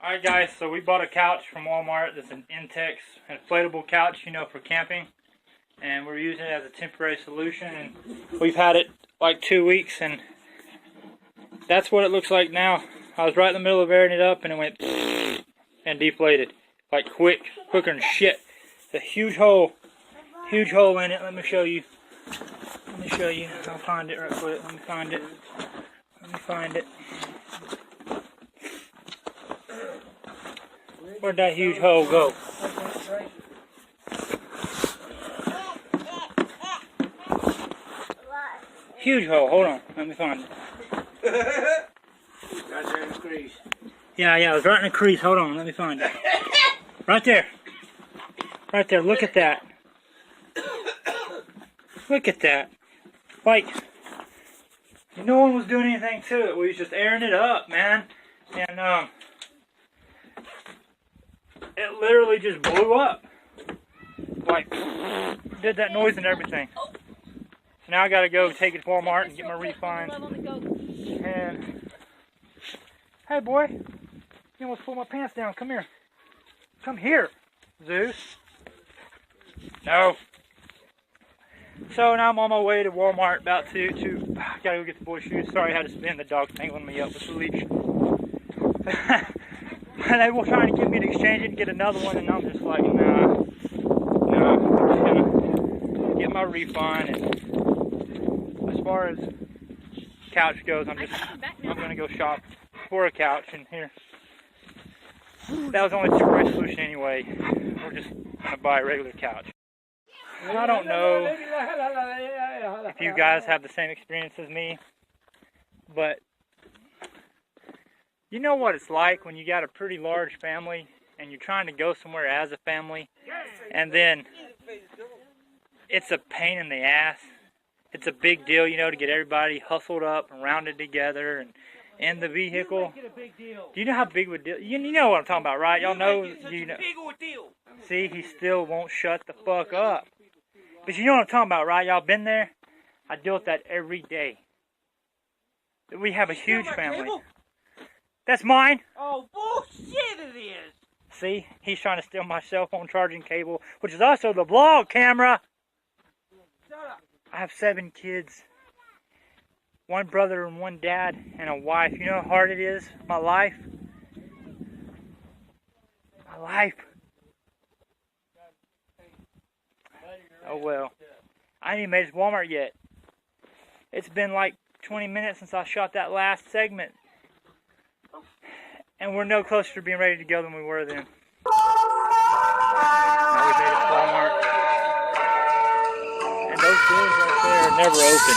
Alright guys, so we bought a couch from Walmart. This is an Intex inflatable couch, you know, for camping. And we're using it as a temporary solution. And we've had it like 2 weeks and that's what it looks like now. I was right in the middle of airing it up and it went and deflated. Like quicker than shit. It's a huge hole in it. Let me show you. I'll find it right quick. Let me find it. Where'd that huge hole go? Huge hole. Hold on. Let me find it. Right there in the crease. Yeah, it was right in the crease. Hold on. Let me find it. Right there. Right there. Look at that. Look at that. Like, no one was doing anything to it. We was just airing it up, man. And, it literally just blew up. Like, did that noise and everything. So now I gotta go take it to Walmart and get my refund. And, hey boy, you almost pulled my pants down. Come here. Come here, Zeus. No. So now I'm on my way to Walmart, about to gotta go get the boys' shoes. Sorry I had to spin, the dog's tangling me up with the leash. And they were trying to get me to exchange it and get another one, and I'm just like, nah, I'm just gonna get my refund. And as far as couch goes, I'm gonna go shop for a couch, and here, that was only a temporary solution anyway. We're just gonna buy a regular couch. And I don't know if you guys have the same experience as me, but you know what it's like when you got a pretty large family and you're trying to go somewhere as a family, and then it's a pain in the ass. It's a big deal, you know, to get everybody hustled up and rounded together and in the vehicle. Do you know how big of a deal? You know what I'm talking about, right? Y'all know. You know. See, he still won't shut the fuck up. But you know what I'm talking about, right? Y'all been there? I deal with that every day. We have a huge family. That's mine. Oh, bullshit it is. See, he's trying to steal my cell phone charging cable, which is also the vlog camera. Shut up. I have 7 kids. 1 brother and 1 dad and a wife. You know how hard it is? My life. My life. Oh well. I ain't even made it to Walmart yet. It's been like 20 minutes since I shot that last segment. And we're no closer to being ready to go than we were then. Now we made it to Walmart. And those doors right there are never open.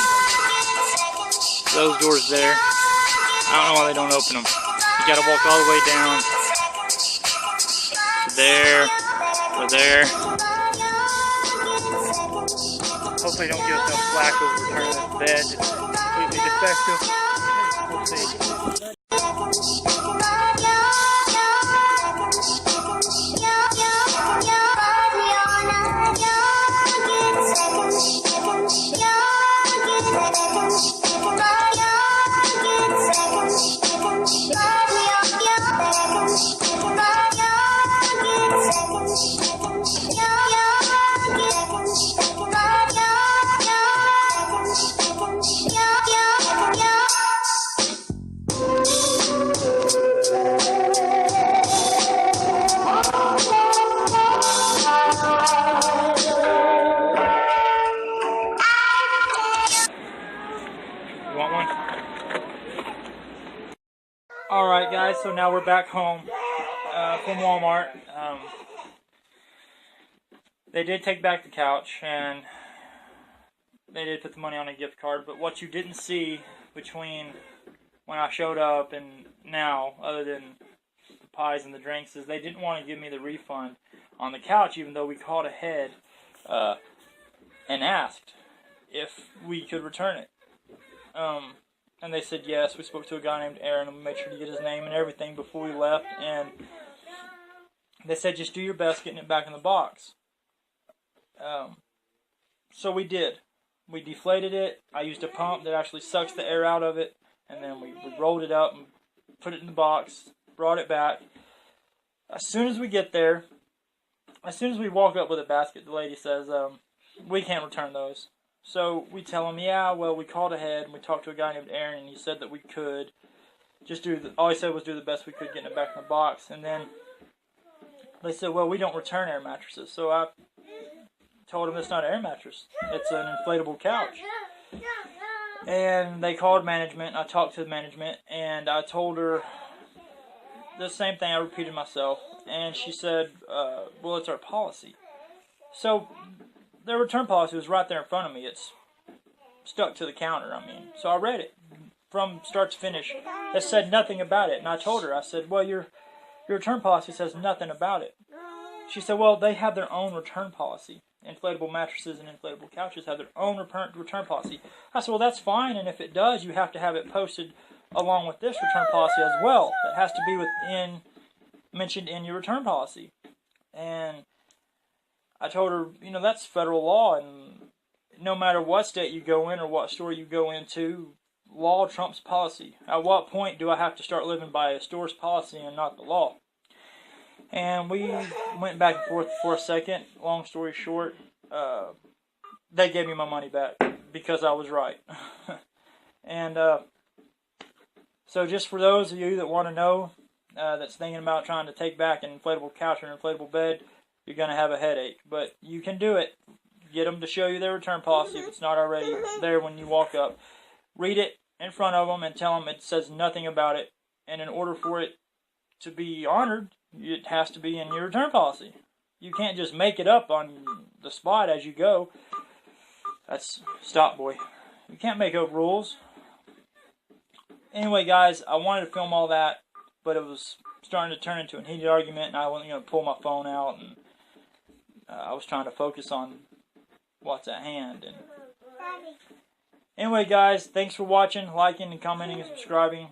Those doors there, I don't know why they don't open them. You gotta walk all the way down to there, or there. Hopefully don't give us no flack over returning this bed. It's completely defective. We'll see. Alright guys, so now we're back home from Walmart. They did take back the couch and they did put the money on a gift card, but what you didn't see between when I showed up and now, other than the pies and the drinks, is they didn't want to give me the refund on the couch, even though we called ahead and asked if we could return it. And they said yes. We spoke to a guy named Aaron and we made sure to get his name and everything before we left. And they said just do your best getting it back in the box. So we did. We deflated it. I used a pump that actually sucks the air out of it. And then we rolled it up and put it in the box, brought it back. As soon as we get there, as soon as we walk up with a basket, the lady says, we can't return those. So we tell them, yeah, well, we called ahead and we talked to a guy named Aaron, and he said that we could just all he said was do the best we could getting it back in the box. And then they said, well, we don't return air mattresses. So I told them it's not an air mattress. It's an inflatable couch. And they called management. I talked to the management, and I told her the same thing I repeated myself. And she said, well, it's our policy. So their return policy was right there in front of me. It's stuck to the counter, So I read it from start to finish. It said nothing about it. And I told her, I said, well, your return policy says nothing about it. She said, well, they have their own return policy. Inflatable mattresses and inflatable couches have their own return policy. I said, well, that's fine, and if it does, you have to have it posted along with this return policy as well. It has to be mentioned in your return policy. And I told her, that's federal law, and no matter what state you go in or what store you go into, law trumps policy. At what point do I have to start living by a store's policy and not the law? And we went back and forth for a second. Long story short, they gave me my money back because I was right. And so just for those of you that want to know, that's thinking about trying to take back an inflatable couch or an inflatable bed, you're going to have a headache. But you can do it. Get them to show you their return policy if it's not already there when you walk up. Read it in front of them and tell them it says nothing about it. And in order for it to be honored, it has to be in your return policy. You can't just make it up on the spot as you go. That's stop, boy. You can't make up rules. Anyway, guys, I wanted to film all that, but it was starting to turn into a heated argument, and I wanted to pull my phone out, and I was trying to focus on what's at hand. And anyway, guys, thanks for watching, liking, and commenting, and subscribing.